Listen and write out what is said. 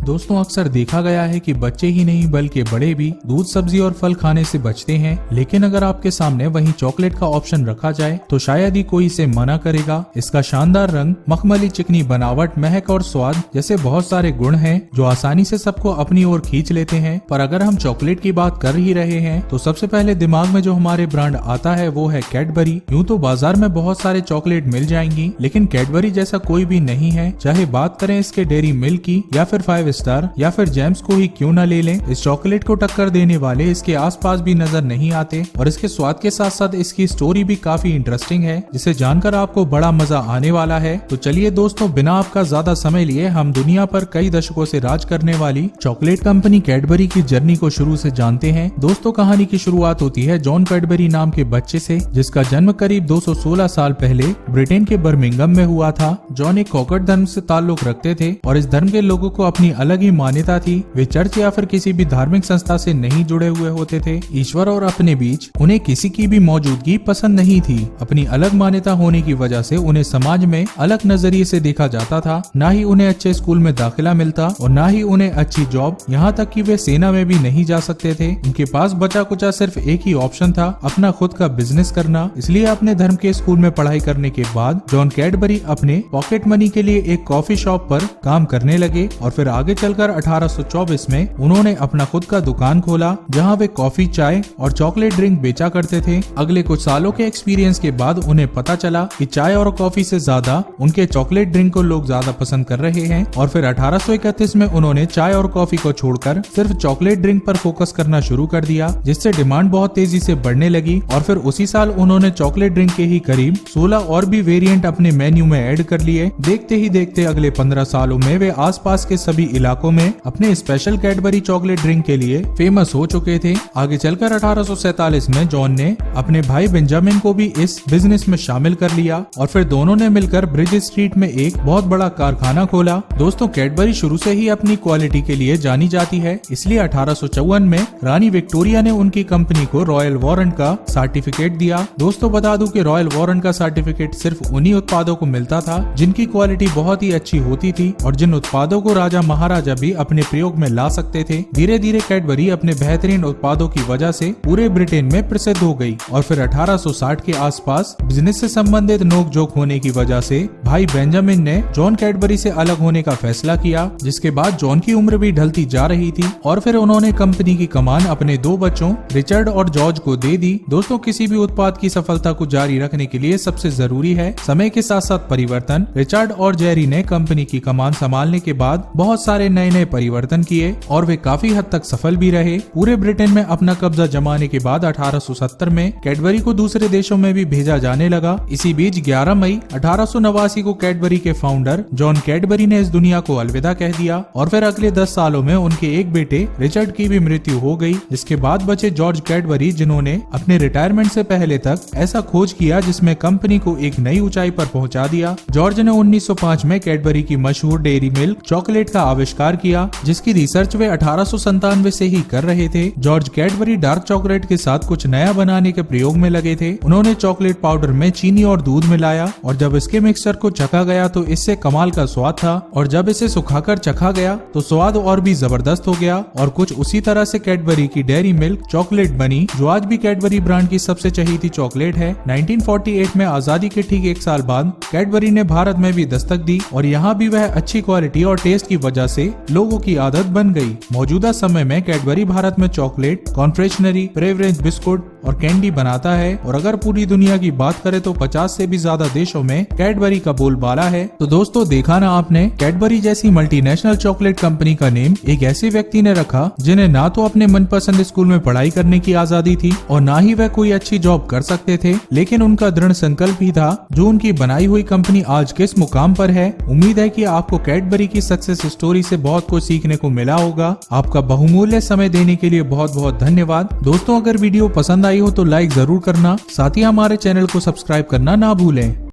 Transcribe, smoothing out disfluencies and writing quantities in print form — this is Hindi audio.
दोस्तों अक्सर देखा गया है कि बच्चे ही नहीं बल्कि बड़े भी दूध, सब्जी और फल खाने से बचते हैं, लेकिन अगर आपके सामने वहीं चॉकलेट का ऑप्शन रखा जाए तो शायद ही कोई इसे मना करेगा। इसका शानदार रंग, मखमली चिकनी बनावट, महक और स्वाद जैसे बहुत सारे गुण हैं जो आसानी से सबको अपनी ओर खींच लेते हैं। पर अगर हम चॉकलेट की बात कर ही रहे हैं तो सबसे पहले दिमाग में जो हमारे ब्रांड आता है वो है कैडबरी। यूँ तो बाजार में बहुत सारे चॉकलेट मिल जाएंगी, लेकिन कैडबरी जैसा कोई भी नहीं है। चाहे बात करें इसके डेयरी मिल्क की या फिर 5 स्टार या फिर जेम्स को ही क्यों न ले लें, इस चॉकलेट को टक्कर देने वाले इसके आसपास भी नजर नहीं आते। और इसके स्वाद के साथ साथ इसकी स्टोरी भी काफी इंटरेस्टिंग है, जिसे जानकर आपको बड़ा मजा आने वाला है। तो चलिए दोस्तों, बिना आपका ज्यादा समय लिए हम दुनिया पर कई दशकों से राज करने वाली चॉकलेट कंपनी कैडबरी की जर्नी को शुरू से जानते हैं। दोस्तों, कहानी की शुरुआत होती है जॉन कैडबरी नाम के बच्चे से, जिसका जन्म करीब 216 साल पहले ब्रिटेन के बर्मिंघम में हुआ था। जॉन एक कॉकट धर्म से ताल्लुक रखते थे और इस धर्म के लोगों को अपनी अलग ही मान्यता थी। वे चर्च या फिर किसी भी धार्मिक संस्था से नहीं जुड़े हुए होते थे। ईश्वर और अपने बीच उन्हें किसी की भी मौजूदगी पसंद नहीं थी। अपनी अलग मान्यता होने की वजह से उन्हें समाज में अलग नजरिए से देखा जाता था। न ही उन्हें अच्छे स्कूल में दाखिला मिलता और न ही उन्हें अच्छी जॉब, यहाँ तक कि वे सेना में भी नहीं जा सकते थे। उनके पास बचा कुचा सिर्फ एक ही ऑप्शन था, अपना खुद का बिजनेस करना। इसलिए अपने धर्म के स्कूल में पढ़ाई करने के बाद जॉन कैडबरी अपने पॉकेट मनी के लिए एक कॉफी शॉप पर काम करने लगे और फिर आगे चलकर 1824 में उन्होंने अपना खुद का दुकान खोला, जहां वे कॉफी, चाय और चॉकलेट ड्रिंक बेचा करते थे। अगले कुछ सालों के एक्सपीरियंस के बाद उन्हें पता चला कि चाय और कॉफी से ज्यादा उनके चॉकलेट ड्रिंक को लोग ज्यादा पसंद कर रहे हैं। और फिर 1831 में उन्होंने चाय और कॉफी को छोड़कर सिर्फ चॉकलेट ड्रिंक पर फोकस करना शुरू कर दिया, जिससे डिमांड बहुत तेजी से बढ़ने लगी। और फिर उसी साल उन्होंने चॉकलेट ड्रिंक के ही करीब 16 और भी वेरिएंट अपने मेन्यू में ऐड कर लिए। देखते ही देखते अगले 15 सालों में वे आसपास के सभी इलाकों में अपने स्पेशल कैडबरी चॉकलेट ड्रिंक के लिए फेमस हो चुके थे। आगे चलकर 1847 में जॉन ने अपने भाई बेंजामिन को भी इस बिजनेस में शामिल कर लिया और फिर दोनों ने मिलकर ब्रिज स्ट्रीट में एक बहुत बड़ा कारखाना खोला। दोस्तों, कैडबरी शुरू से ही अपनी क्वालिटी के लिए जानी जाती है, इसलिए 1854 में रानी विक्टोरिया ने उनकी कंपनी को रॉयल वारंट का सर्टिफिकेट दिया। दोस्तों, बता दूं कि रॉयल वारंट का सर्टिफिकेट सिर्फ उन्हीं उत्पादों को मिलता था जिनकी क्वालिटी बहुत ही अच्छी होती थी और जिन उत्पादों को राजा महाराजा भी अपने प्रयोग में ला सकते थे। धीरे धीरे कैडबरी अपने बेहतरीन उत्पादों की वजह से पूरे ब्रिटेन में प्रसिद्ध हो गई और फिर 1860 के आसपास बिजनेस से संबंधित नोकझोंक होने की वजह से भाई बेंजामिन ने जॉन कैडबरी से अलग होने का फैसला किया, जिसके बाद जॉन की उम्र भी ढलती जा रही थी और फिर उन्होंने कंपनी की कमान अपने 2 बच्चों रिचर्ड और जॉर्ज को दे दी। दोस्तों, किसी भी उत्पाद की सफलता को जारी रखने के लिए सबसे जरूरी है समय के साथ साथ परिवर्तन। रिचर्ड और जेरी ने कंपनी की कमान संभालने के बाद बहुत सारे नए परिवर्तन किए और वे काफी हद तक सफल भी रहे। पूरे ब्रिटेन में अपना कब्जा जमाने के बाद 1870 में कैडबरी को दूसरे देशों में भी भेजा जाने लगा। इसी बीच 11 मई 1889 को कैडबरी के फाउंडर जॉन कैडबरी ने इस दुनिया को अलविदा कह दिया और फिर अगले 10 सालों में उनके एक बेटे रिचर्ड की भी मृत्यु हो गई। इसके बाद बचे जॉर्ज कैडबरी, जिन्होंने अपने रिटायरमेंट से पहले तक ऐसा खोज किया जिसमें कंपनी को एक नई ऊंचाई पर पहुंचा दिया। जॉर्ज ने 1905 में कैडबरी की मशहूर डेयरी मिल्क चॉकलेट का आविष्कार किया, जिसकी रिसर्च वे 1897 से ही कर रहे थे। जॉर्ज कैडबरी डार्क चॉकलेट के साथ कुछ नया बनाने के प्रयोग में लगे थे। उन्होंने चॉकलेट पाउडर में चीनी और दूध मिलाया और जब इसके मिक्सचर को चखा गया तो इससे कमाल का स्वाद था और जब इसे सुखाकर चखा गया तो स्वाद और भी जबरदस्त हो गया। और कुछ उसी तरह से कैडबरी की डेयरी मिल्क चॉकलेट बनी, जो आज भी कैडबरी ब्रांड की सबसे चहेती चॉकलेट है। 1948 में आजादी के ठीक 1 साल बाद कैडबरी ने भारत में भी दस्तक दी और यहाँ भी वह अच्छी क्वालिटी और टेस्ट की वजह से लोगों की आदत बन गई। मौजूदा समय में कैडबरी भारत में चॉकलेट, कॉन्फ्रेशनरी, फ्रेग्रेंस बिस्कुट और कैंडी बनाता है और अगर पूरी दुनिया की बात करें तो 50 से भी ज्यादा देशों में कैडबरी का बोलबाला है। तो दोस्तों, देखा ना आपने, कैडबरी जैसी मल्टीनेशनल चॉकलेट कंपनी का नेम एक ऐसे व्यक्ति ने रखा जिन्हें ना तो अपने मनपसंद स्कूल में पढ़ाई करने की आजादी थी और ना ही वह कोई अच्छी जॉब कर सकते थे, लेकिन उनका दृढ़ संकल्प ही था जो उनकी बनाई हुई कंपनी आज किस मुकाम पर है। उम्मीद है कि आपको कैडबरी की सक्सेस स्टोरी से बहुत कुछ सीखने को मिला होगा। आपका बहुमूल्य समय देने के लिए बहुत बहुत धन्यवाद। दोस्तों, अगर वीडियो पसंद आई हो तो लाइक जरूर करना, साथ ही हमारे चैनल को सब्सक्राइब करना ना भूलें।